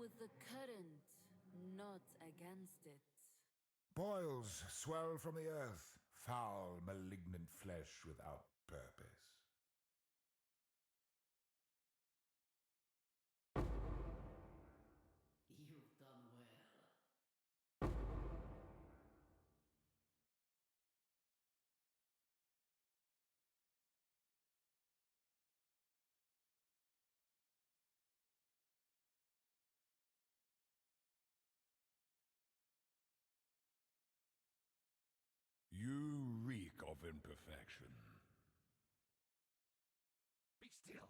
with the current, not against it. Boils swell from the earth, foul, malignant flesh without purpose. You've done well. You reek of imperfection. Be still!